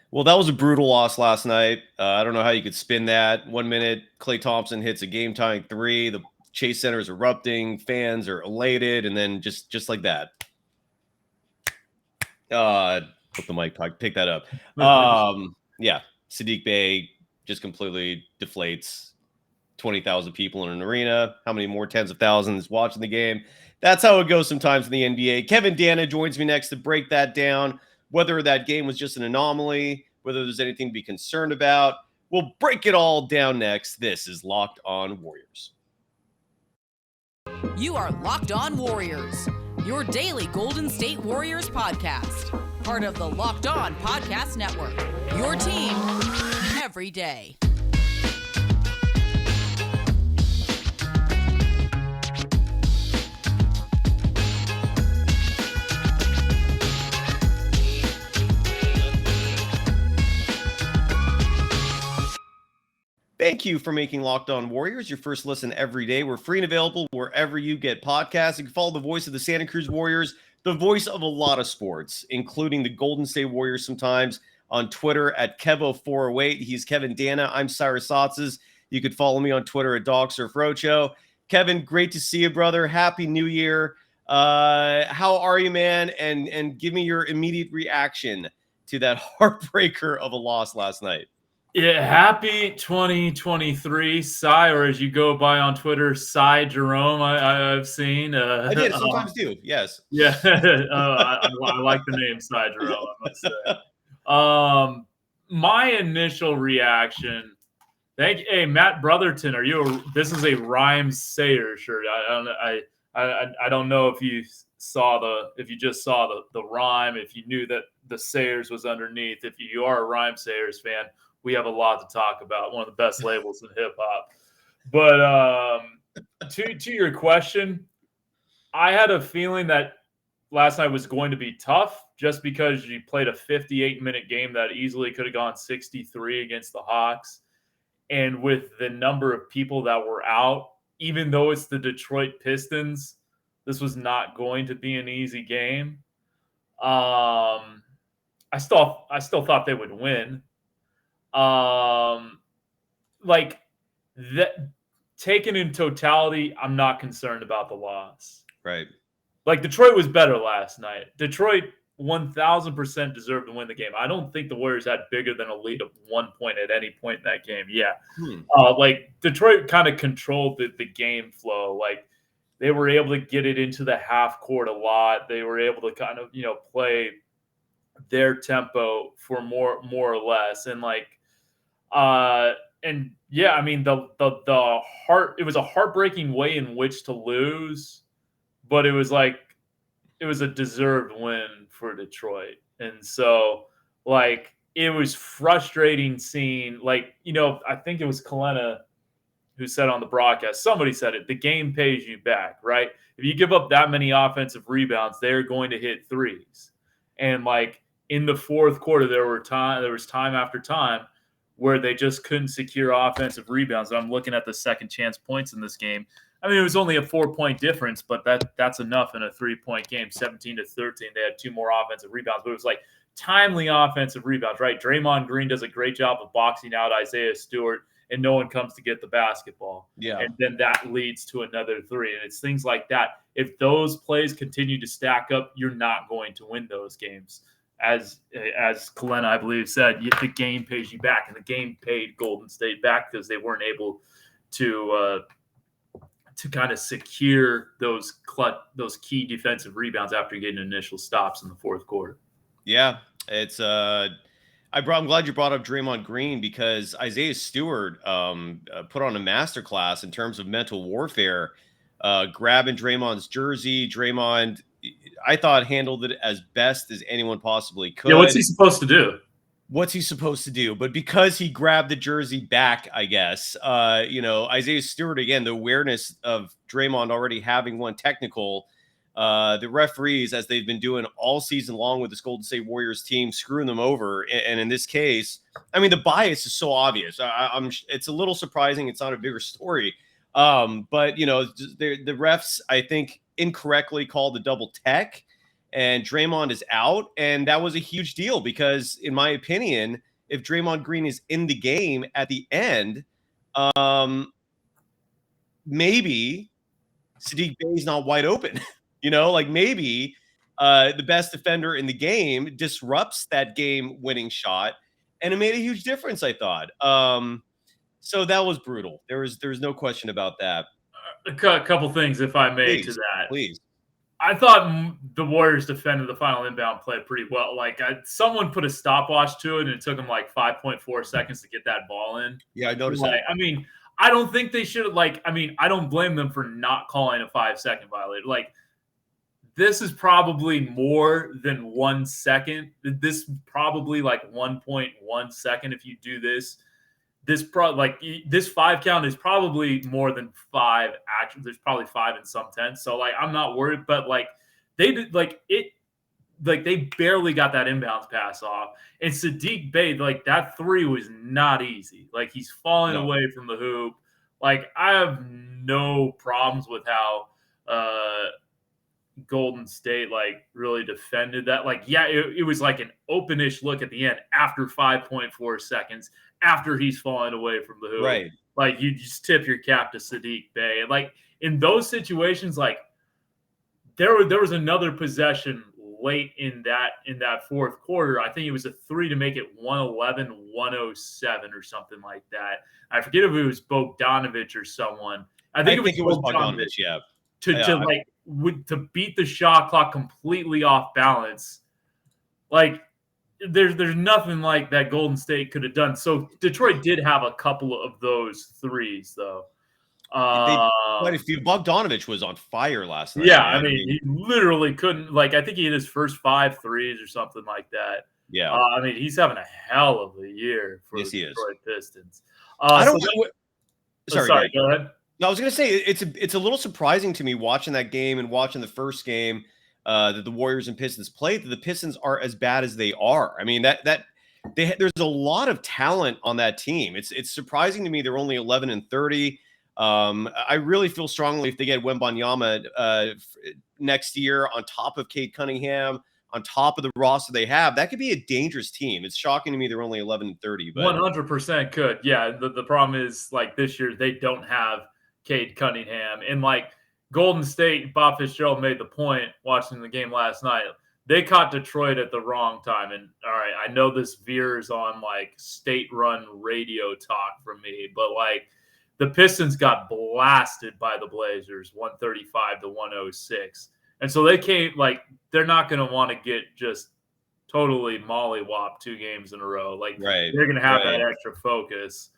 Well, that was a brutal loss last night. I don't know how you could spin that. 1 minute, Klay Thompson hits a game-tying three. The Chase Center is erupting. Fans are elated, and then just like that. Put the mic, pick that up. Yeah, Sadiq Bey just completely deflates 20,000 people in an arena. How many more tens of thousands watching the game? That's how it goes sometimes in the NBA. Kevin Danna joins me next to break that down, whether that game was just an anomaly, whether there's anything to be concerned about. We'll break it all down next. This is Locked On Warriors. You are Locked On Warriors, your daily Golden State Warriors podcast. Part of the Locked On Podcast Network, your team every day. Thank you for making Locked On Warriors your first listen every day. We're free and available wherever you get podcasts. You can follow the voice of the Santa Cruz Warriors, the voice of a lot of sports, including the Golden State Warriors sometimes, on Twitter at Kevo408. He's Kevin Danna. I'm Cyrus Saatsaz. You could follow me on Twitter at DogSurfRoadshow. Kevin, great to see you, brother. Happy New Year. How are you, man? And give me your immediate reaction to that heartbreaker of a loss last night. Yeah, happy 2023, Cy, or as you go by on Twitter, Cy Jerome. I've seen. I did sometimes do. Yes. Yeah, I like the name Cy Jerome. I must say. My initial reaction. Hey, Matt Brotherton, this is a Rhymes Sayer shirt. I don't know if you just saw the rhyme, if you knew that the Sayers was underneath. If you are a Rhyme Sayers fan, we have a lot to talk about. One of the best labels in hip hop. But to your question, I had a feeling that last night was going to be tough just because you played a 58-minute game that easily could have gone 63 against the Hawks. And with the number of people that were out, even though it's the Detroit Pistons, this was not going to be an easy game. I still thought they would win. Like that taken in totality, I'm not concerned about the loss. Right. Like Detroit was better last night. Detroit 1000% deserved to win the game. I don't think the Warriors had bigger than a lead of 1 point at any point in that game. Yeah. Like Detroit kind of controlled the game flow. Like they were able to get it into the half court a lot. They were able to kind of, play their tempo for more or less. And it was a heartbreaking way in which to lose, but it was a deserved win for Detroit. And so it was frustrating seeing, I think it was Kalena who said on the broadcast, somebody said it, the game pays you back, right? If you give up that many offensive rebounds, they're going to hit threes. And in the fourth quarter, there was time after time where they just couldn't secure offensive rebounds. I'm looking at the second chance points in this game. I mean, it was only a 4-point difference, but that's enough in a 3-point game, 17-13. They had 2 more offensive rebounds, but it was timely offensive rebounds, right? Draymond Green does a great job of boxing out Isaiah Stewart, and no one comes to get the basketball. Yeah. And then that leads to another 3. And it's things like that. If those plays continue to stack up, you're not going to win those games. As Kalena, I believe, said, the game pays you back, and the game paid Golden State back because they weren't able to kind of secure those key defensive rebounds after getting initial stops in the fourth quarter. Yeah, it's I'm glad you brought up Draymond Green because Isaiah Stewart put on a masterclass in terms of mental warfare, grabbing Draymond's jersey. Draymond, I thought, handled it as best as anyone possibly could. Yeah, what's he supposed to do? But because he grabbed the jersey back, I guess, Isaiah Stewart, again, the awareness of Draymond already having one technical, the referees, as they've been doing all season long with this Golden State Warriors team, screwing them over. And in this case, I mean, the bias is so obvious. It's a little surprising. It's not a bigger story. But, the refs, I think, incorrectly called the double tech. and Draymond is out. And that was a huge deal because, in my opinion, if Draymond Green is in the game at the end, maybe Saddiq Bey's not wide open. Like maybe the best defender in the game disrupts that game-winning shot, and it made a huge difference, I thought. So that was brutal. There was no question about that. A couple things, if I may, to Please, that. please. I thought the Warriors defended the final inbound play pretty well. Like someone put a stopwatch to it, and it took them like 5.4 seconds to get that ball in. Yeah, I noticed that. I mean, I don't think they should have. I don't blame them for not calling a 5-second violation. Like, this is probably more than 1 second. This is probably like 1.1 second if you do this. This 5 count is probably more than 5 actions. There's probably 5 in some tenths. So I'm not worried, but they did they barely got that inbounds pass off. And Saddiq Bey, that 3 was not easy. He's falling away from the hoop. I have no problems with how Golden State really defended that. It was an open-ish look at the end after 5.4 seconds. After he's falling away from the hoop, right? You just tip your cap to Saddiq Bey. And in those situations, there was another possession late in that fourth quarter. I think it was a 3 to make it 111-107 or something like that. I forget if it was Bogdanovich or someone. I think it was Bogdanovich. Yeah. To beat the shot clock completely off balance, There's nothing like that Golden State could have done. So Detroit did have a couple of those threes, though. Quite a few. Bogdanovich was on fire last night. Yeah, man. I mean, he literally couldn't. I think he hit his first 5 threes or something like that. Yeah. He's having a hell of a year for the Detroit Pistons. I don't. Sorry, go ahead. No, I was going to say it's a little surprising to me watching that game and watching the first game that the Warriors and Pistons played, that the Pistons are as bad as they are. I mean, there's a lot of talent on that team. It's surprising to me they're only 11-30. I really feel strongly if they get Wembanyama next year on top of Cade Cunningham, on top of the roster they have, that could be a dangerous team. It's shocking to me they're only 11-30. But 100% could. Yeah, the problem is this year they don't have Cade Cunningham, and Golden State, Bob Fitzgerald made the point watching the game last night. They caught Detroit at the wrong time. And all right, I know this veers on state-run radio talk from me, but the Pistons got blasted by the Blazers, 135-106. And so they came they're not going to want to get just totally mollywopped 2 games in a row. They're going to have that extra focus.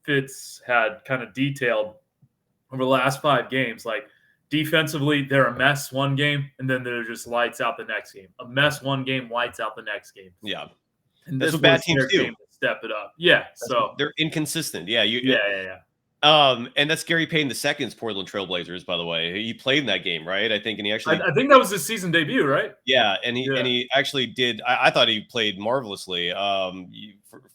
Fitz had kind of detailed over the last 5 games, defensively, they're a mess one game, and then they're just lights out the next game. A mess one game, lights out the next game. Yeah. And that's what bad teams do. Step it up. Yeah. They're inconsistent. Yeah. Yeah. And that's Gary Payton II's Portland Trailblazers, by the way. He played in that game, right? I think, and he actually. I think that was his season debut, right? Yeah, and he actually did. I thought he played marvelously.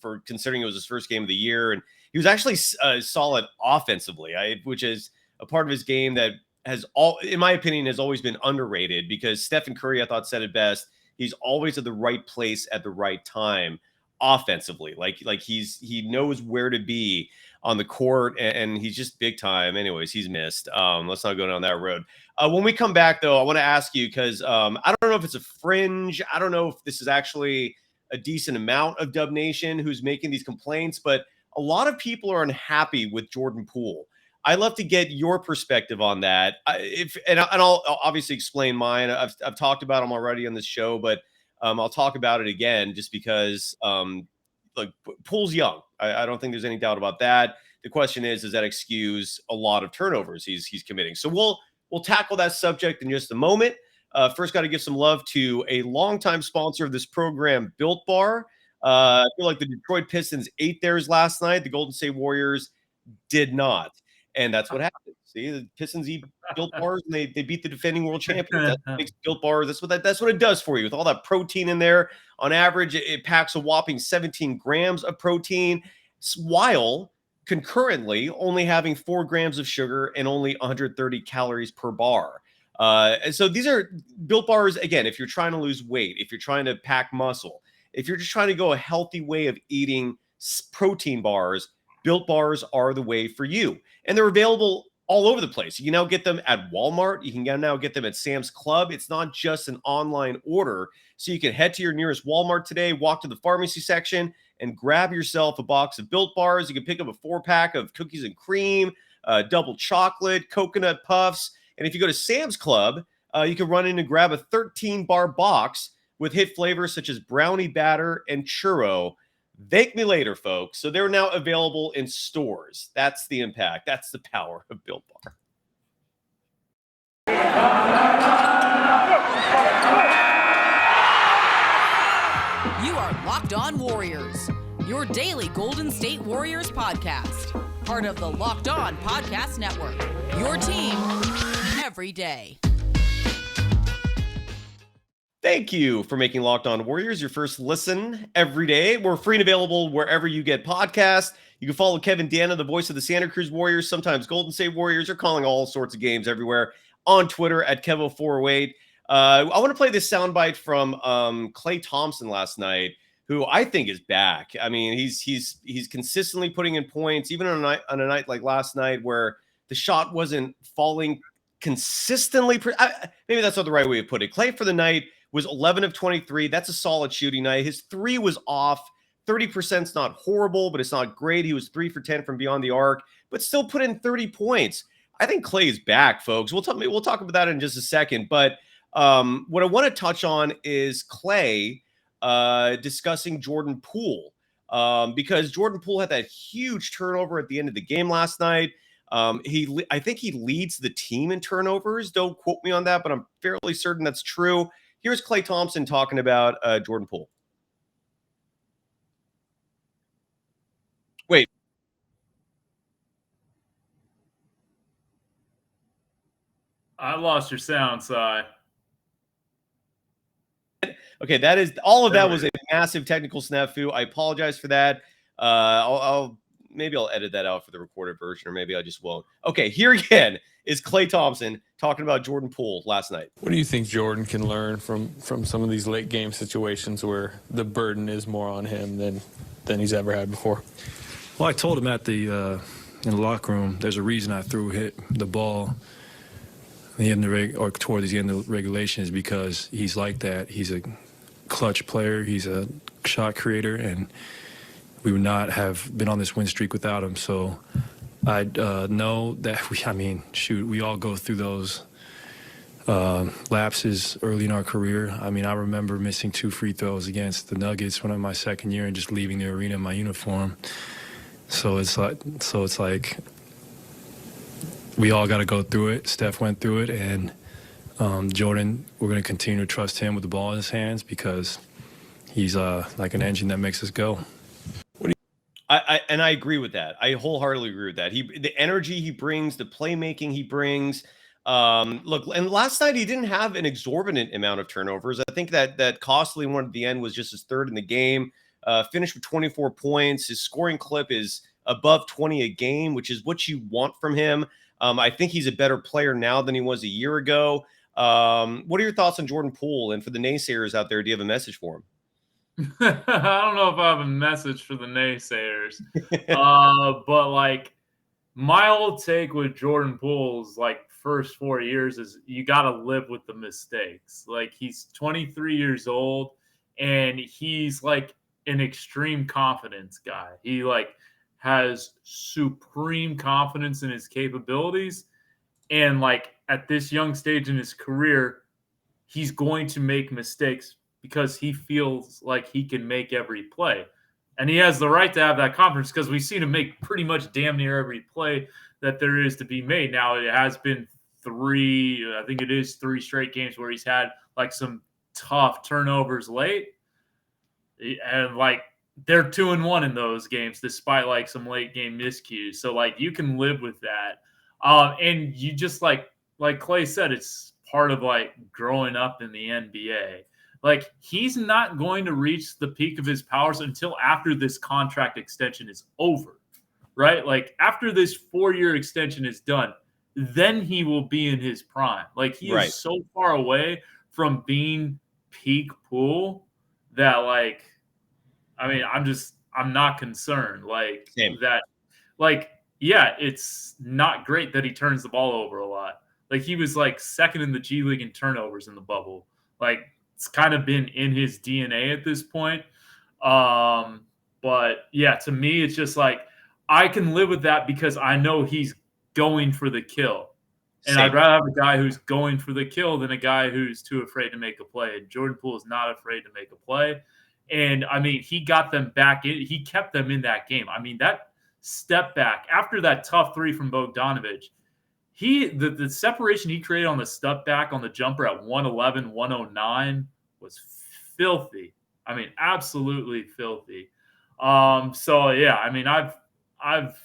For considering it was his first game of the year, and he was actually solid offensively, which is a part of his game that in my opinion, has always been underrated, because Stephen Curry, I thought, said it best. He's always at the right place at the right time offensively. He knows where to be on the court, and he's just big time. Anyways, he's missed. Let's not go down that road. When we come back, though, I want to ask you, because I don't know if it's a fringe. I don't know if this is actually a decent amount of Dub Nation who's making these complaints, but a lot of people are unhappy with Jordan Poole. I'd love to get your perspective on that. I'll obviously explain mine. I've talked about them already on this show, but I'll talk about it again just because Poole's young. I don't think there's any doubt about that. The question is, does that excuse a lot of turnovers he's committing? So we'll tackle that subject in just a moment. First, got to give some love to a longtime sponsor of this program, Built Bar. I feel like the Detroit Pistons ate theirs last night. The Golden State Warriors did not. And that's what happened. See, the Pistons eat Built Bars, and they beat the defending world champions. That's what makes Built Bars. That's what it does for you. With all that protein in there, on average, it packs a whopping 17 grams of protein, while concurrently only having 4 grams of sugar and only 130 calories per bar. And so these are Built Bars, again, if you're trying to lose weight, if you're trying to pack muscle, if you're just trying to go a healthy way of eating protein bars, Built Bars are the way for you. And they're available all over the place. You can now get them at Walmart. You can now get them at Sam's Club. It's not just an online order. So you can head to your nearest Walmart today, walk to the pharmacy section, and grab yourself a box of Built Bars. You can pick up a 4-pack of cookies and cream, double chocolate, coconut puffs. And if you go to Sam's Club, you can run in and grab a 13-bar box with hit flavors such as brownie batter and churro. Thank me later, folks. So they're now available in stores. That's the impact. That's the power of Built Bar. You are Locked On Warriors, your daily Golden State Warriors podcast. Part of the Locked On Podcast Network, your team every day. Thank you for making Locked On Warriors your first listen every day. We're free and available wherever you get podcasts. You can follow Kevin Danna, the voice of the Santa Cruz Warriors, sometimes Golden State Warriors, or calling all sorts of games everywhere, on Twitter at Kevo408. I want to play this soundbite from Klay Thompson last night, who I think is back. I mean, he's consistently putting in points, even on a night like last night where the shot wasn't falling consistently. Maybe that's not the right way to put it. Klay for the night was 11 of 23. That's a solid shooting night. His 3 was off. 30% is not horrible, but it's not great. He was 3 for 10 from beyond the arc, but still put in 30 points. I think Klay is back, folks. We'll talk about that in just a second. But what I want to touch on is Klay discussing Jordan Poole, because Jordan Poole had that huge turnover at the end of the game last night. I think he leads the team in turnovers. Don't quote me on that, but I'm fairly certain that's true. Here's Klay Thompson talking about Jordan Poole. Wait. I lost your sound, Cy. Okay, that is all of that was a massive technical snafu. I apologize for that. Maybe I'll edit that out for the recorded version, or maybe I just won't. Okay, here again is Klay Thompson talking about Jordan Poole last night. What do you think Jordan can learn from some of these late game situations where the burden is more on him than he's ever had before? Well, I told him in the locker room, there's a reason I hit the ball toward the end of regulations, because he's like that. He's a clutch player. He's a shot creator, and we would not have been on this win streak without him. So I know that we all go through those lapses early in our career. I mean, I remember missing 2 free throws against the Nuggets when I'm my second year and just leaving the arena in my uniform. So it's like we all got to go through it. Steph went through it, and Jordan, we're going to continue to trust him with the ball in his hands, because he's like an engine that makes us go. I agree with that. I wholeheartedly agree with that. The energy he brings, the playmaking he brings. Look, and last night he didn't have an exorbitant amount of turnovers. I think that costly one at the end was just his 3rd in the game. Finished with 24 points. His scoring clip is above 20 a game, which is what you want from him. I think he's a better player now than he was a year ago. What are your thoughts on Jordan Poole? And for the naysayers out there, do you have a message for him? I don't know if I have a message for the naysayers. But like, my old take with Jordan Poole's first 4 years is you got to live with the mistakes. Like, he's 23 years old, and he's like an extreme confidence guy. He has supreme confidence in his capabilities. And at this young stage in his career, he's going to make mistakes because he feels like he can make every play. And he has the right to have that confidence, because we've seen him make pretty much damn near every play that there is to be made. Now, it has been 3 straight games where he's had some tough turnovers late. And they're 2-1 in those games, despite some late game miscues. So you can live with that. And you just like Klay said, it's part of growing up in the NBA. He's not going to reach the peak of his powers until after this contract extension is over, right? After this 4-year extension is done, then he will be in his prime. Like, he Right. is so far away from being peak Poole that, like, I mean, I'm not concerned. Like, Same. that, like, yeah, it's not great that he turns the ball over a lot. Like, he was like second in the G League in turnovers in the bubble. Like, it's kind of been in his DNA at this point. But yeah, to me, it's just like, I can live with that because I know he's going for the kill. And Same. I'd rather have a guy who's going for the kill than a guy who's too afraid to make a play. And Jordan Poole is not afraid to make a play. And I mean, he got them back in. He kept them in that game. I mean, that step back after that tough three from Bogdanovic, the separation he created on the step back on the jumper at 111, 109 was filthy. I mean, absolutely filthy. So yeah, I mean, I've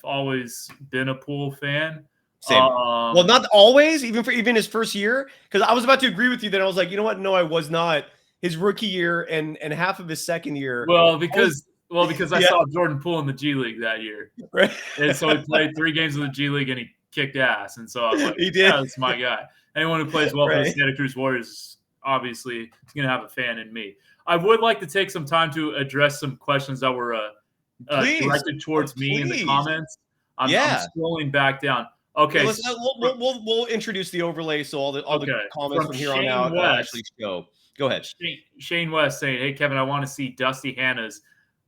always been a Poole fan. Same. Well, not always, even his first year, because I was about to agree with you. Then I was like, you know what? No, I was not. His rookie year and half of his second year. Well, because I saw Jordan Poole in the G League that year, right? And so he played 3 games in the G League and he kicked ass. And so I was like, he did. Yeah, that's my guy. Anyone who plays well for the Right. Santa Cruz Warriors obviously is going to have a fan in me. I would like to take some time to address some questions that were directed towards me in the comments. I'm scrolling back down. Okay, we'll introduce the overlay so all the comments from here on out actually show. Go ahead. Shane West saying, "Hey Kevin, I want to see Dusty Hannas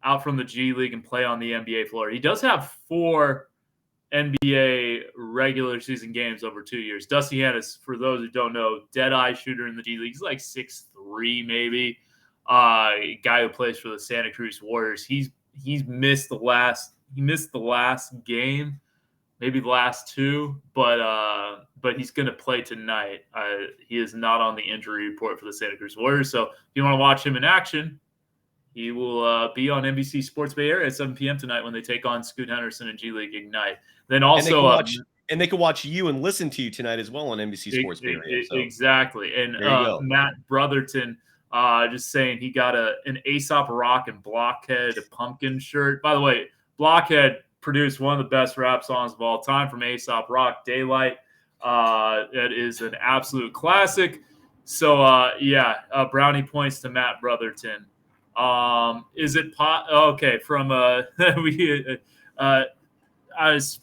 out from the G League and play on the NBA floor." He does have 4 NBA regular season games over 2 years. Dusty Hannas, for those who don't know, dead-eye shooter in the G League. He's like 6'3", maybe. A guy who plays for the Santa Cruz Warriors. He's missed the last game, maybe the last 2, but he's going to play tonight. He is not on the injury report for the Santa Cruz Warriors. So if you want to watch him in action, he will be on NBC Sports Bay Area at 7 p.m. tonight when they take on Scoot Henderson and G League Ignite. Then also, and they can watch you and listen to you tonight as well on NBC Sports Bay Area. So. Exactly. And Matt Brotherton just saying he got an Aesop Rock and Blockhead pumpkin shirt. By the way, Blockhead produced one of the best rap songs of all time from Aesop Rock, Daylight. That is an absolute classic. So, brownie points to Matt Brotherton. Is it okay? From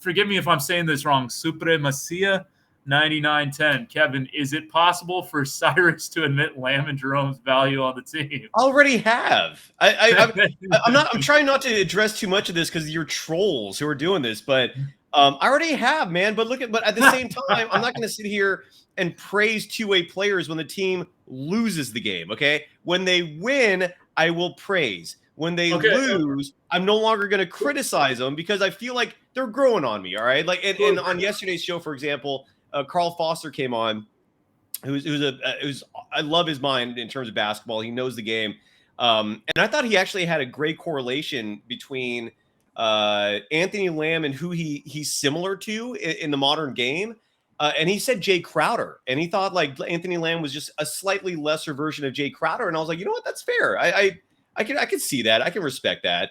forgive me if I'm saying this wrong. Supremacia 9910. Kevin, is it possible for Cyrus to admit Lamb and Jerome's value on the team? Already have. I'm trying not to address too much of this because you're trolls who are doing this, but I already have, man. But at the same time, I'm not going to sit here and praise two-way players when the team loses the game. Okay, when they win, I will praise. When they lose, I'm no longer going to criticize them because I feel like they're growing on me. All right, like and on yesterday's show, for example, Carl Foster came on. I love his mind in terms of basketball. He knows the game, and I thought he actually had a great correlation between Anthony Lamb and who he's similar to in the modern game. And he said Jay Crowder, and he thought like Anthony Lamb was just a slightly lesser version of Jay Crowder. And I was like, you know what, that's fair. I can see that. I can respect that.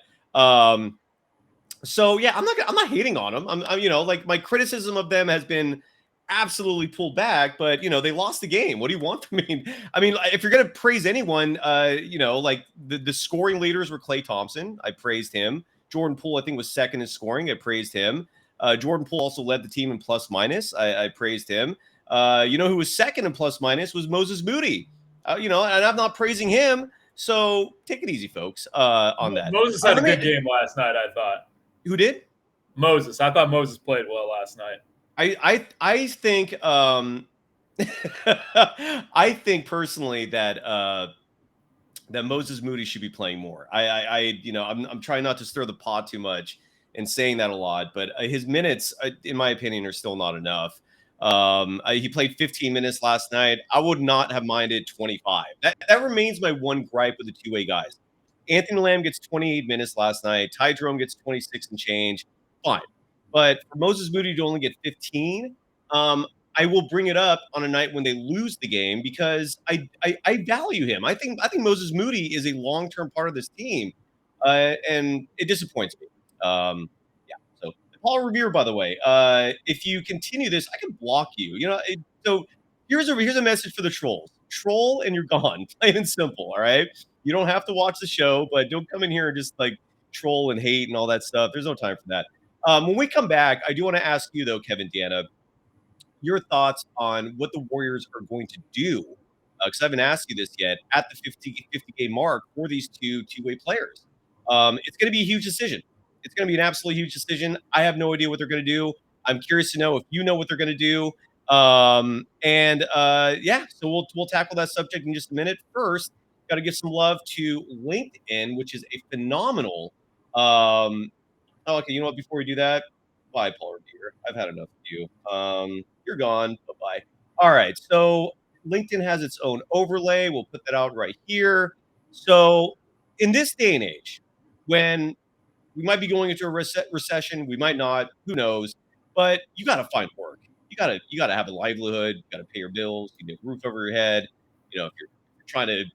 So yeah, I'm not hating on them. I'm like my criticism of them has been absolutely pulled back, but they lost the game. What do you want from me? I mean, if you're gonna praise anyone, like the scoring leaders were Klay Thompson. I praised him. Jordan Poole, I think, was second in scoring. I praised him. Jordan Poole also led the team in plus minus. I praised him. Who was second in plus minus was Moses Moody. And I'm not praising him. So take it easy, folks, on that. Moses had a good game last night, I thought. Who did? Moses. I thought Moses played well last night. I think I think personally that Moses Moody should be playing more. I'm trying not to stir the pot too much and saying that a lot, but his minutes, in my opinion, are still not enough. He played 15 minutes last night. I would not have minded 25. That remains my one gripe with the two-way guys. Anthony Lamb gets 28 minutes last night. Ty Jerome gets 26 and change. Fine. But for Moses Moody to only get 15, I will bring it up on a night when they lose the game because I value him. I think Moses Moody is a long-term part of this team, and it disappoints me. So Paul Revere, by the way, if you continue this, I can block you. So here's a message for the trolls. Troll and you're gone. Plain and simple, all right? You don't have to watch the show, but don't come in here and just like troll and hate and all that stuff. There's no time for that. When we come back, I do want to ask you, though, Kevin, Danna, your thoughts on what the Warriors are going to do, because I haven't asked you this yet, at the 50-game mark for these two-way players. It's going to be a huge decision. It's going to be an absolutely huge decision. I have no idea what they're going to do. I'm curious to know if you know what they're going to do. So we'll tackle that subject in just a minute. First, got to give some love to LinkedIn, which is a phenomenal. Okay, you know what? Before we do that, bye, Paul Revere. I've had enough of you. You're gone. Bye-bye. All right, so LinkedIn has its own overlay. We'll put that out right here. So in this day and age, when we might be going into a recession, we might not, who knows, but you got to find work. You got to have a livelihood. You got to pay your bills. You need a roof over your head. If you're trying to,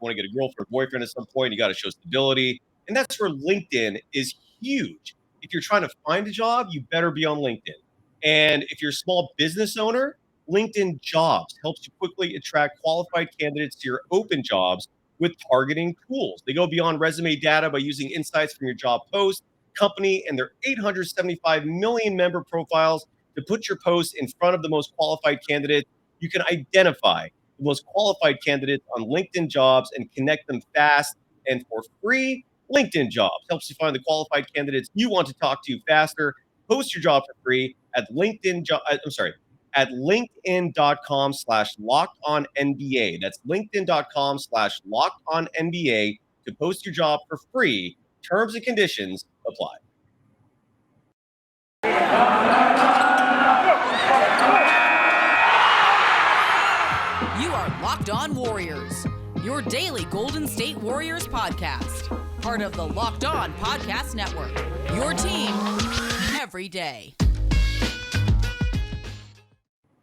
want to get a girlfriend or boyfriend at some point, you got to show stability. And that's where LinkedIn is huge. If you're trying to find a job, you better be on LinkedIn. And if you're a small business owner, LinkedIn Jobs helps you quickly attract qualified candidates to your open jobs with targeting tools. They go beyond resume data by using insights from your job post, company, and their 875 million member profiles to put your post in front of the most qualified candidates. You can identify the most qualified candidates on LinkedIn Jobs and connect them fast and for free. LinkedIn Jobs helps you find the qualified candidates you want to talk to faster. Post your job for free at at linkedin.com/lockedonnba. That's linkedin.com/lockedonnba to post your job for free. Terms and conditions apply. You are Locked On Warriors, your daily Golden State Warriors podcast. Part of the Locked On Podcast Network, your team every day.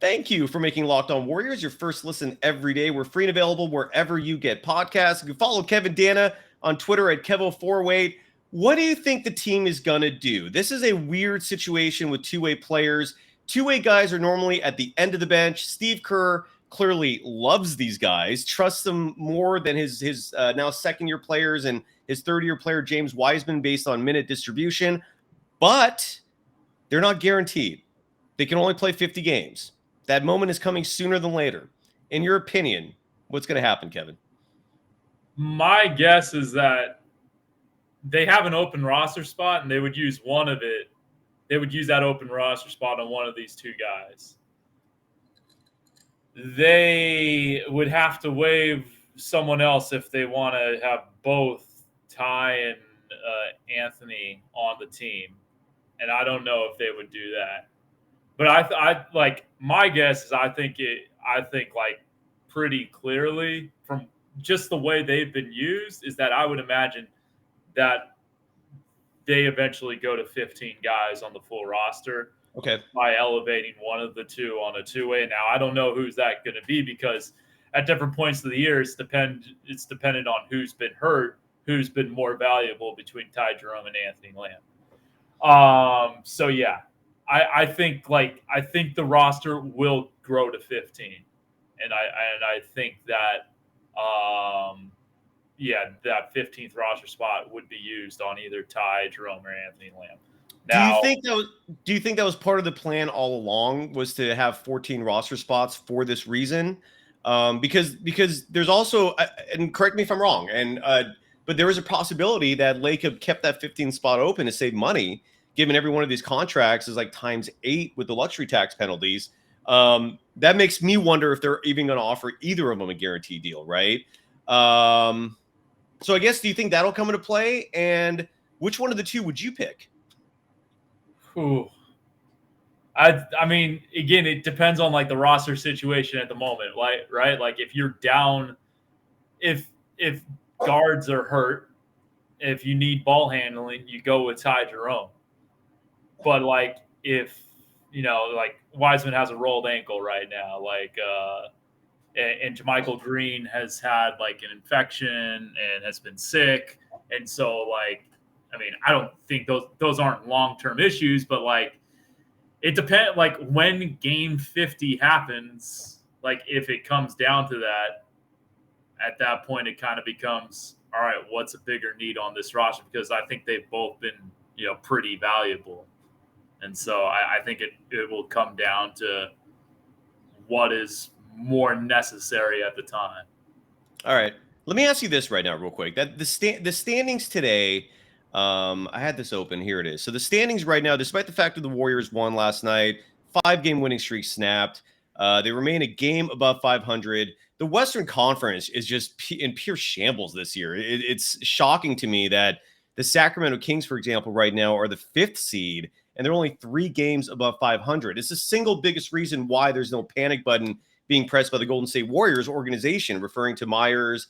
Thank you for making Locked On Warriors your first listen every day. We're free and available wherever you get podcasts. You can follow Kevin Danna on Twitter at Kevo408. What do you think the team is going to do? This is a weird situation with two-way players. Two-way guys are normally at the end of the bench. Steve Kerr clearly loves these guys, trusts them more than his now second-year players and his third-year player, James Wiseman, based on minute distribution. But they're not guaranteed. They can only play 50 games. That moment is coming sooner than later. In your opinion, what's going to happen, Kevin? My guess is that they have an open roster spot, and they would use one of it. They would use that open roster spot on one of these two guys. They would have to waive someone else if they want to have both Ty and Anthony on the team. And I don't know if they would do that. But I like, my guess is I think like pretty clearly from just the way they've been used is that I would imagine that they eventually go to 15 guys on the full roster. Okay. By elevating one of the two on a two-way. Now, I don't know who's that going to be because at different points of the year, it's dependent on who's been hurt, who's been more valuable between Ty Jerome and Anthony Lamb. So yeah, I think the roster will grow to 15, and I think that that 15th roster spot would be used on either Ty Jerome or Anthony Lamb. Now, do you think that was part of the plan all along, was to have 14 roster spots for this reason? Because there's also, and correct me if I'm wrong, but there is a possibility that Lake have kept that 15 spot open to save money, given every one of these contracts is like times 8 with the luxury tax penalties. That makes me wonder if they're even going to offer either of them a guarantee deal, right? So I guess, do you think that'll come into play? And which one of the two would you pick? Ooh. I mean, again, it depends on like the roster situation at the moment, right? Like if you're down, if guards are hurt, if you need ball handling, you go with Ty Jerome. But like if like Wiseman has a rolled ankle right now, and JaMychal Green has had like an infection and has been sick, and so like I mean, I don't think those aren't long-term issues, but like it depends. Like when Game 50 happens, like if it comes down to that, at that point it kind of becomes, all right, what's a bigger need on this roster? Because I think they've both been, pretty valuable. And so I think it will come down to what is more necessary at the time. All right. Let me ask you this right now real quick. That the standings today, I had this open. Here it is. So the standings right now, despite the fact that the Warriors won last night, 5-game winning streak snapped. They remain a game above 500. The Western Conference is just in pure shambles this year. It's shocking to me that the Sacramento Kings, for example, right now are the 5th seed, and they're only 3 games above 500. It's the single biggest reason why there's no panic button being pressed by the Golden State Warriors organization, referring to Myers,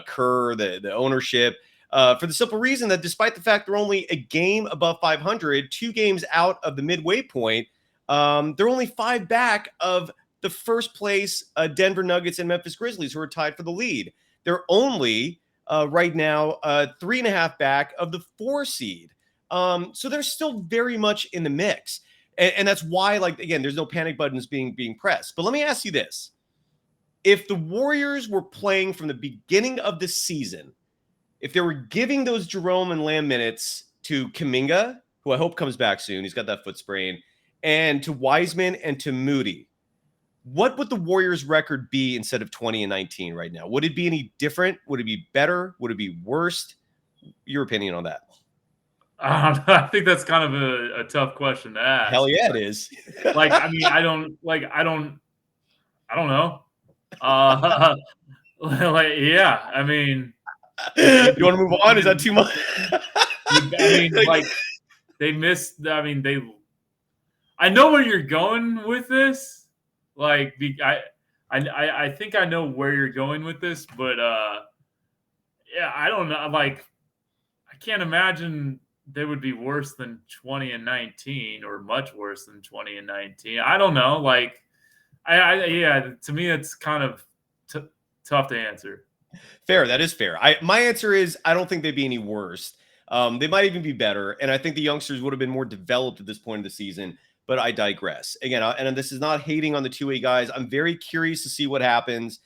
Kerr, the ownership, for the simple reason that despite the fact they're only a game above 500, 2 games out of the midway point, they're only 5 back of the first place Denver Nuggets and Memphis Grizzlies, who are tied for the lead. They're only right now 3.5 back of the 4 seed. So they're still very much in the mix. And that's why, like, again, there's no panic buttons being pressed. But let me ask you this. If the Warriors were playing from the beginning of the season, if they were giving those Jerome and Lamb minutes to Kuminga, who I hope comes back soon, he's got that foot sprain, and to Wiseman and to Moody, what would the Warriors' record be instead of 20-19 right now? Would it be any different? Would it be better? Would it be worse? Your opinion on that? I think that's kind of a tough question to ask. Hell yeah, it is. Like, I mean, I don't know. Like, yeah, I mean, you want to move on? Is that too much? I mean, like, they missed. I mean, I know where you're going with this. Like, I think I know where you're going with this, but yeah, I don't know. Like, I can't imagine they would be worse than 20-19 or much worse than 20-19. I don't know. Like, yeah, to me, it's kind of tough to answer. Fair. That is fair. My answer is I don't think they'd be any worse. They might even be better. And I think the youngsters would have been more developed at this point of the season, but I digress. Again, and this is not hating on the 2A guys. I'm very curious to see what happens.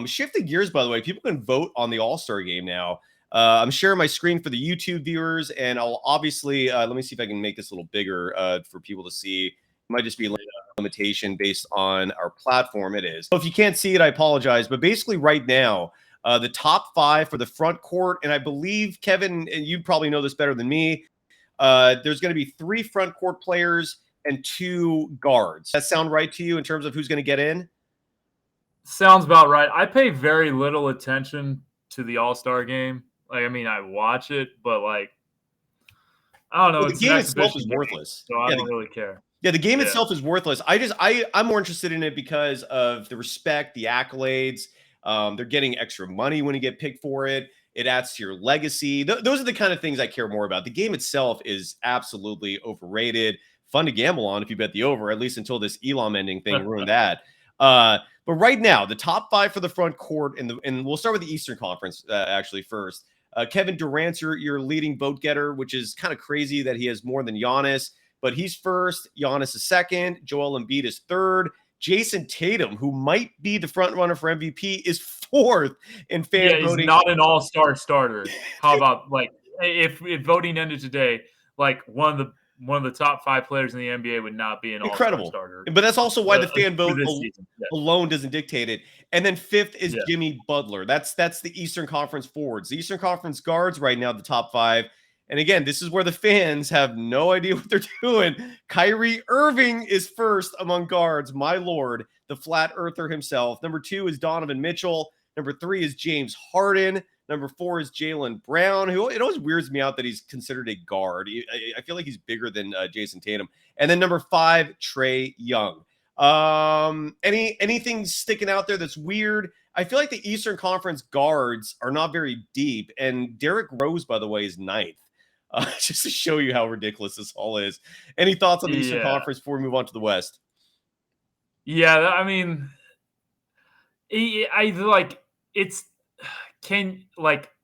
Shifting gears, by the way, people can vote on the All-Star game now. I'm sharing my screen for the YouTube viewers, and I'll obviously, let me see if I can make this a little bigger for people to see. It might just be a limitation based on our platform. It is. So if you can't see it, I apologize. But basically right now, the top 5 for the front court, and I believe, Kevin, and you probably know this better than me, there's going to be 3 front court players and 2 guards. Does that sound right to you in terms of who's going to get in? Sounds about right. I pay very little attention to the All-Star game. Like, I mean, I watch it, but like, I don't know. Well, the game itself is worthless. So I don't really care. Yeah, the game itself is worthless. I'm more interested in it because of the respect, the accolades. They're getting extra money when you get picked for it. It adds to your legacy. Those are the kind of things I care more about. The game itself is absolutely overrated. Fun to gamble on if you bet the over, at least until this Elam ending thing ruined that. But right now, the top 5 for the front court, and we'll start with the Eastern Conference actually first. Kevin Durant's your leading vote getter, which is kind of crazy that he has more than Giannis, but he's first. Giannis is second. Joel Embiid is third. Jason Tatum, who might be the front runner for MVP, is 4th in fan voting. He's not an all-star starter. How about, like, if voting ended today, like one of the top 5 players in the NBA would not be an all-star starter. But that's also why the fan vote alone doesn't dictate it. And then 5th is Jimmy Butler. That's the Eastern Conference forwards. The Eastern Conference guards right now, the top 5. And again, this is where the fans have no idea what they're doing. Kyrie Irving is first among guards. My Lord, the flat earther himself. Number 2 is Donovan Mitchell. Number 3 is James Harden. Number 4 is Jaylen Brown, who it always weirds me out that he's considered a guard. I feel like he's bigger than Jason Tatum. And then number 5, Trae Young. Anything sticking out there that's weird? I feel like the Eastern Conference guards are not very deep. And Derrick Rose, by the way, is 9th. Just to show you how ridiculous this all is. Any thoughts on the Eastern Conference before we move on to the West? Yeah, I mean,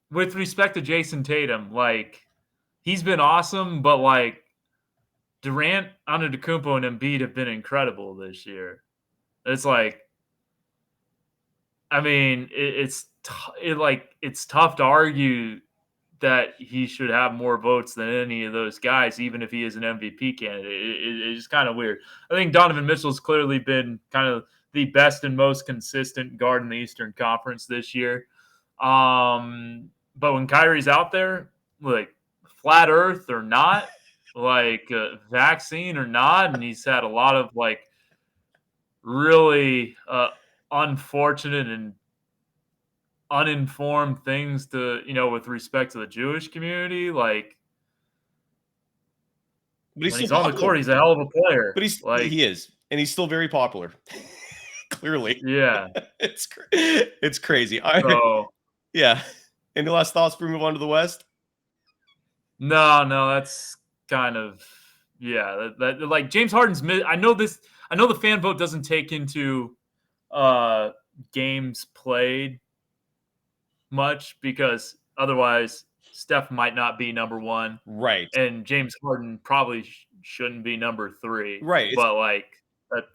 with respect to Jason Tatum, like, he's been awesome, but like Durant, Antetokounmpo, and Embiid have been incredible this year. It's like, I mean, it's tough to argue that he should have more votes than any of those guys, even if he is an MVP candidate. It's kind of weird. I think Donovan Mitchell's clearly been kind of the best and most consistent guard in the Eastern Conference this year. But when Kyrie's out there, like flat Earth or not, like vaccine or not, and he's had a lot of like really unfortunate and uninformed things to, with respect to the Jewish community. Like, but when he's on the court, he's a hell of a player. But he is, and he's still very popular. Clearly, yeah, it's crazy. Yeah. Any last thoughts before we move on to the West? No, that's kind of that like James Harden's. I know the fan vote doesn't take into games played much, because otherwise Steph might not be number one, right? And James Harden probably shouldn't be number 3, right? But like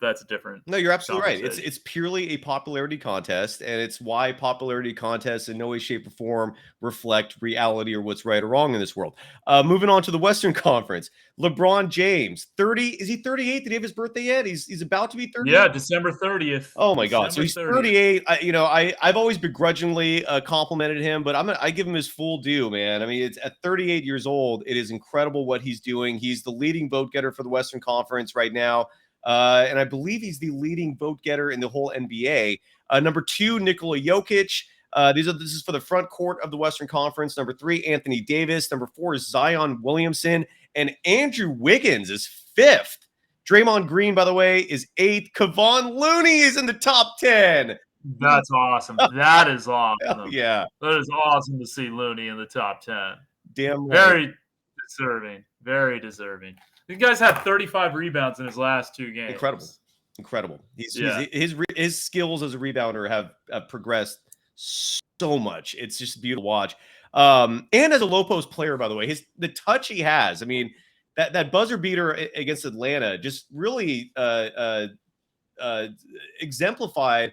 that's different. No, you're absolutely right. It's purely a popularity contest, and it's why popularity contests in no way, shape, or form reflect reality or what's right or wrong in this world. Moving on to the Western Conference, LeBron James, 30. Is he 38? Did he have his birthday yet? He's about to be 30. Yeah, December 30th. Oh my God! So he's 38. I've always begrudgingly complimented him, but I give him his full due, man. I mean, it's at 38 years old. It is incredible what he's doing. He's the leading vote getter for the Western Conference right now. And I believe he's the leading vote getter in the whole NBA. Number 2, Nikola Jokic. This is for the front court of the Western Conference. Number 3, Anthony Davis. Number 4 is Zion Williamson. And Andrew Wiggins is 5th. Draymond Green, by the way, is 8th. Kevon Looney is in the top 10. That's awesome. That is awesome. Yeah. That is awesome to see Looney in the top 10. Damn right. Very deserving. Very deserving. These guys had 35 rebounds in his last 2 games. Incredible. His skills as a rebounder have progressed so much. It's just beautiful to watch. And as a low post player, by the way, the touch he has. I mean, that buzzer beater against Atlanta just really exemplified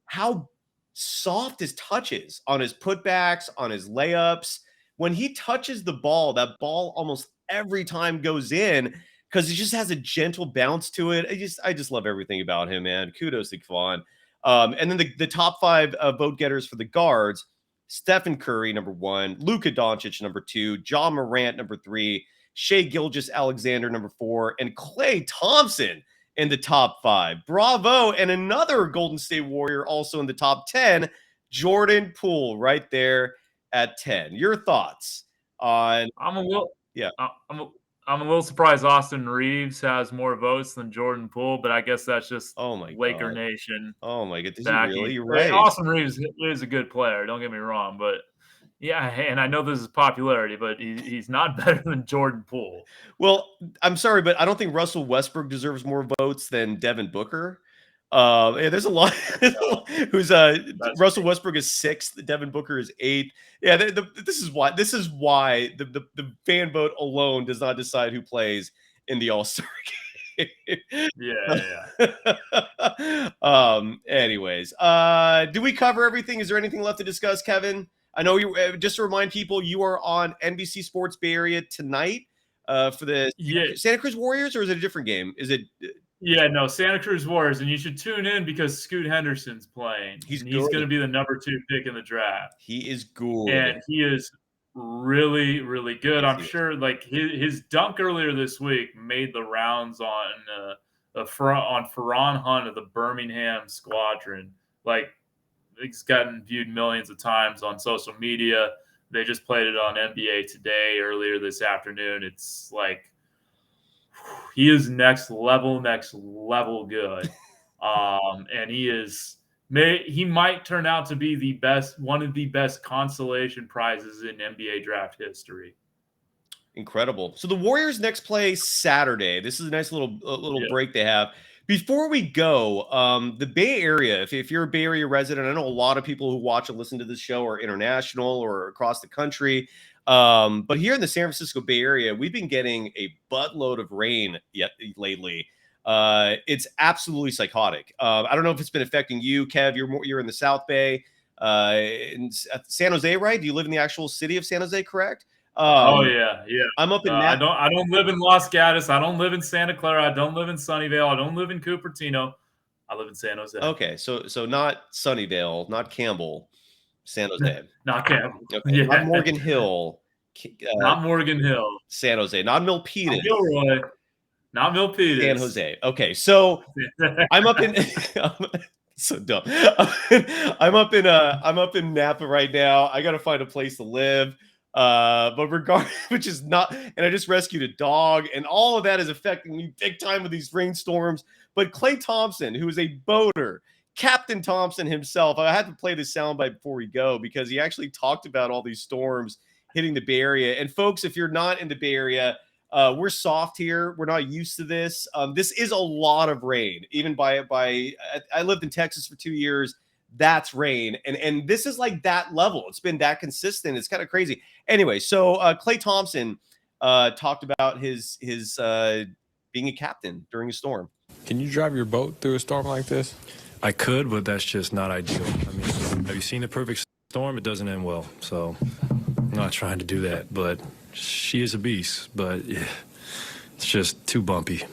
how soft his touch is on his putbacks, on his layups. When he touches the ball, that ball almost every time goes in, because he just has a gentle bounce to it. I just love everything about him, man. Kudos to Kevon. And then the top 5 vote getters for the guards: Stephen Curry, number 1, Luka Doncic, number 2, John Morant, number 3, Shai Gilgeous-Alexander, number 4, and Klay Thompson in the top 5. Bravo. And another Golden State Warrior also in the top 10, Jordan Poole, right there at 10. Your thoughts on? I'm a little surprised Austin Reeves has more votes than Jordan Poole, but I guess that's just Laker God. Nation. Oh my God, really? You're right. Austin Reeves is a good player. Don't get me wrong, but yeah, and I know this is popularity, but he's not better than Jordan Poole. Well, I'm sorry, but I don't think Russell Westbrook deserves more votes than Devin Booker. Yeah, there's a lot. Russell Westbrook is 6th. Devin Booker is 8th. Yeah, this is why the fan vote alone does not decide who plays in the All-Star game. Anyways, do we cover everything? Is there anything left to discuss, Kevin? I know you. Just to remind people, you are on NBC Sports Bay Area tonight for the Santa Cruz Warriors, or is it a different game? Is it? Yeah, no, Santa Cruz Warriors, and you should tune in because Scoot Henderson's playing. He's going to be the number 2 pick in the draft. He is good, and he is really, really good. I'm sure, like his dunk earlier this week made the rounds on Ferran Hunt of the Birmingham Squadron. Like, it's gotten viewed millions of times on social media. They just played it on NBA Today earlier this afternoon. It's like, he is next level good. And he might turn out to be one of the best consolation prizes in NBA draft history. Incredible. So the Warriors next play Saturday. This is a nice little break they have. Before we go, the Bay Area, if you're a Bay Area resident, I know a lot of people who watch and listen to this show are international or across the country. But here in the San Francisco Bay Area, we've been getting a buttload of rain lately. It's absolutely psychotic. I don't know if it's been affecting you, Kev. You're in the South Bay, in San Jose, right? Do you live in the actual city of San Jose? Correct. Oh yeah. I'm up in. I don't live in Los Gatos. I don't live in Santa Clara. I don't live in Sunnyvale. I don't live in Cupertino. I live in San Jose. Okay, so not Sunnyvale, not Campbell, San Jose. Not Campbell. Okay, Yeah. not Morgan Hill. Not Morgan Hill. San Jose, not Milpitas. Not Gilroy. Not Milpitas. San Jose. Okay, so I'm up in so dumb. I'm up in Napa right now. I gotta find a place to live. But which is not, and I just rescued a dog, and all of that is affecting me big time with these rainstorms. But Klay Thompson, who is a boater, Captain Thompson himself, I had to play this soundbite before we go because he actually talked about all these storms hitting the Bay Area. And folks, if you're not in the Bay Area, we're soft here. We're not used to this. This is a lot of rain. Even I lived in Texas for 2 years. That's rain. And this is like that level. It's been that consistent. It's kind of crazy. Anyway, so Klay Thompson talked about his being a captain during a storm. Can you drive your boat through a storm like this? I could, but that's just not ideal. I mean, have you seen the perfect storm? It doesn't end well. So I'm not trying to do that. But she is a beast. But yeah, it's just too bumpy.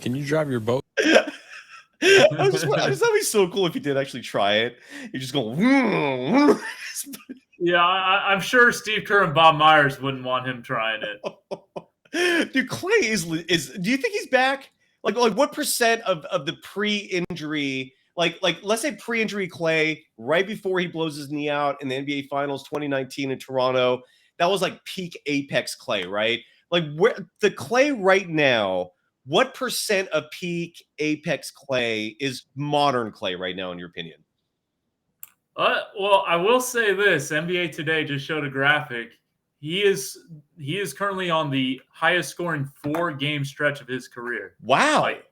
Can you drive your boat? I just thought it'd be so cool if you did actually try it. You just go. Yeah, I'm sure Steve Kerr and Bob Myers wouldn't want him trying it. Dude, Klay is. Do you think he's back? Like what percent of the pre-injury, like let's say pre-injury Klay, right before he blows his knee out in the NBA Finals 2019 in Toronto, that was like peak apex Klay, right? Like where the Klay right now, what percent of peak apex Klay is modern Klay right now, in your opinion? Well, I will say this: NBA Today just showed a graphic. He is currently on the highest scoring 4-game stretch of his career. Wow! Like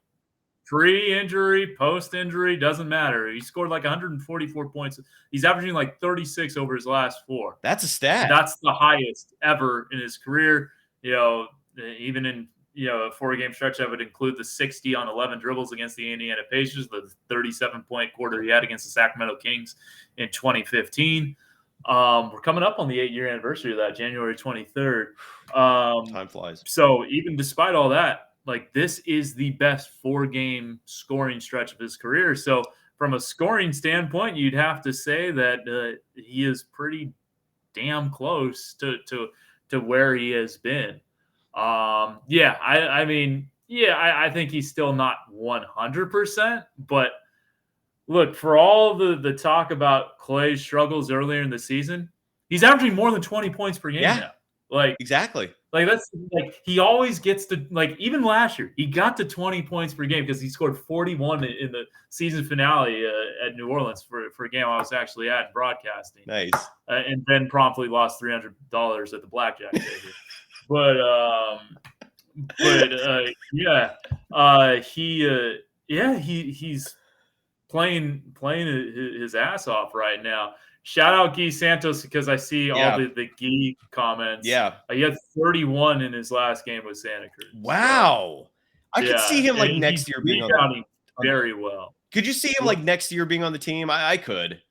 pre-injury, post-injury, doesn't matter. He scored like 144 points. He's averaging like 36 over his last 4. That's a stat. That's the highest ever in his career. You know, even in a 4-game stretch, that would include the 60 on 11 dribbles against the Indiana Pacers, the 37-point quarter he had against the Sacramento Kings in 2015. We're coming up on the 8-year anniversary of that, January 23rd. Time flies. So even despite all that, like this is the best 4-game scoring stretch of his career. So from a scoring standpoint, you'd have to say that he is pretty damn close to where he has been. I think he's still not 100%, but look, for all the talk about Klay's struggles earlier in the season, he's averaging more than 20 points per game now. Like exactly. Like that's like he always gets to, like, even last year he got to 20 points per game because he scored 41 in the season finale at New Orleans for a game I was actually at broadcasting. Nice. And then promptly lost $300 at the blackjack table. He's playing his ass off right now. Shout out Guy Santos because I see all the Guy comments. Yeah. He had 31 in his last game with Santa Cruz. Wow. I could see him like next year being on very well. Could you see him like next year being on the team? I could.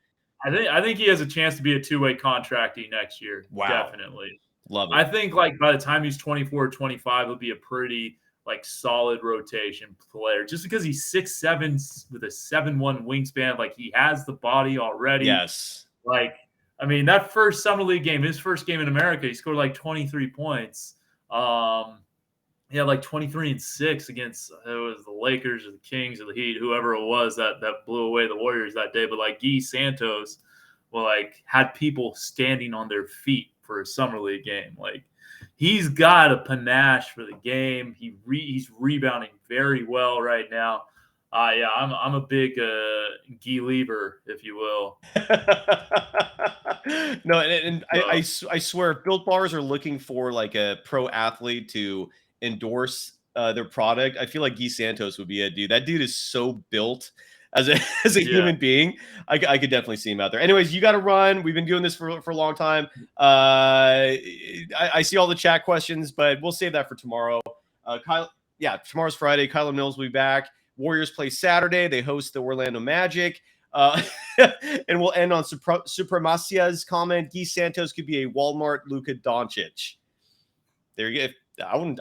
I think he has a chance to be a two-way contractee next year. Wow. Definitely. Love it. I think like by the time he's 24 or 25, he'll be a pretty like solid rotation player just because he's 6'7" with a 7'1" wingspan. Like he has the body already. Yes. Like, I mean, that first summer league game, his first game in America, he scored like 23 points. He had like 23 and 6 against it was the Lakers or the Kings or the Heat, whoever it was that blew away the Warriors that day. But like Guy Santos, had people standing on their feet for a summer league game. Like he's got a panache for the game. He's rebounding very well right now. I'm a big Guy Lever, if you will. No, and I swear, if Built Bars are looking for like a pro athlete to endorse their product, I feel like Guy Santos would be a dude. That dude is so built. as a human being. I could definitely see him out there. Anyways, you got to run. We've been doing this for a long time. I see all the chat questions, but we'll save that for tomorrow. Kyle, tomorrow's Friday. Kyler Mills will be back. Warriors play Saturday. They host the Orlando Magic. And we'll end on Supremacia's comment. Guy Santos could be a Walmart Luka Doncic. There you go.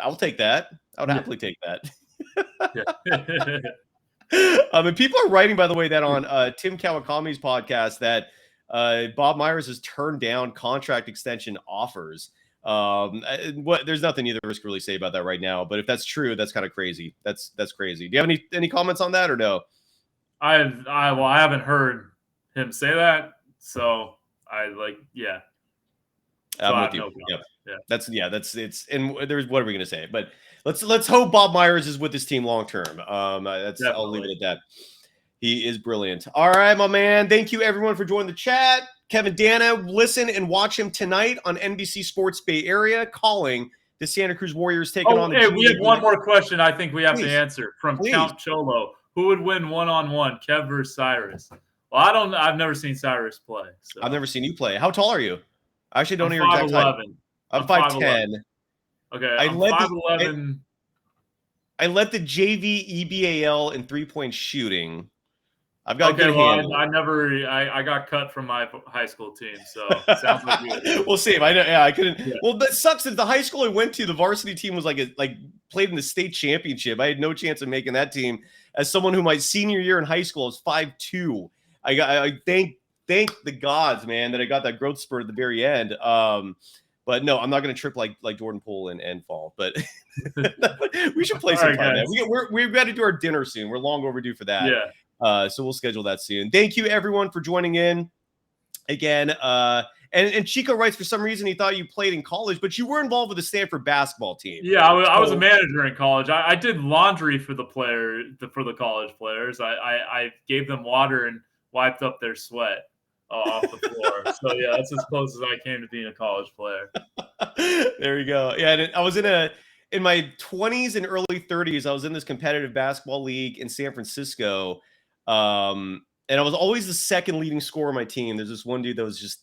I'll take that. I would happily take that. And people are writing, by the way, that on Tim Kawakami's podcast that Bob Myers has turned down contract extension offers. There's nothing either of us can really say about that right now. But if that's true, that's kind of crazy. That's crazy. Do you have any comments on that or no? I haven't heard him say that, so I'm with you. And there's what are we gonna say? But let's hope Bob Myers is with this team long term. I'll leave it at that. He is brilliant. All right, my man. Thank you everyone for joining the chat. Kevin Danna, listen and watch him tonight on NBC Sports Bay Area, calling the Santa Cruz Warriors taking on the. Hey, we have one more question. I think we have to answer from Count Cholo. Who would win 1-on-1, Kev versus Cyrus? Well, I've never seen Cyrus play. So. I've never seen you play. How tall are you? I actually don't know your exact height. I'm 5'10". Okay, I'm 5'11". I led the JV EBAL in 3-point shooting. I've got a good handle. I got cut from my high school team, so it sounds like you. We'll see. I couldn't. Yeah. Well, that sucks. That the high school I went to, the varsity team was like played in the state championship. I had no chance of making that team. As someone who my senior year in high school I was 5'2". I thank the gods, man, that I got that growth spurt at the very end. But no, I'm not going to trip like Jordan Poole and fall. But we should play sometime. We've got to do our dinner soon. We're long overdue for that. Yeah. So we'll schedule that soon. Thank you everyone for joining in again. And Chico writes, for some reason he thought you played in college, but you were involved with the Stanford basketball team. Yeah, I was a manager in college. I did laundry for the college players. I gave them water and wiped up their sweat off the floor. So yeah, that's as close as I came to being a college player. There you go. Yeah, and I was in my 20s and early 30s. I was in this competitive basketball league in San Francisco, and I was always the second leading scorer on my team. There's this one dude that was just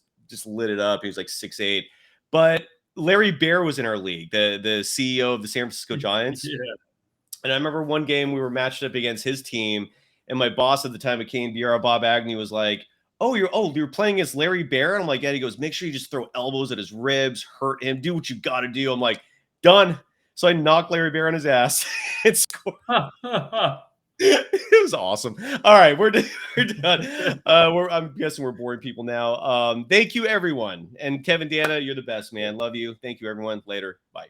lit it up. He was like 6'8", but Larry Bear was in our league, the CEO of the San Francisco Giants. Yeah. And I remember one game we were matched up against his team, and my boss at the time at KNBR, Bob Agnew, was like, you're playing against Larry Bear? And I'm like, yeah. He goes, make sure you just throw elbows at his ribs, hurt him, do what you got to do. I'm like, done. So I knocked Larry Bear on his ass and scored. It was awesome. All right, we're done. I'm guessing we're boring people now. Thank you, everyone. And Kevin Danna, you're the best, man. Love you. Thank you, everyone. Later. Bye.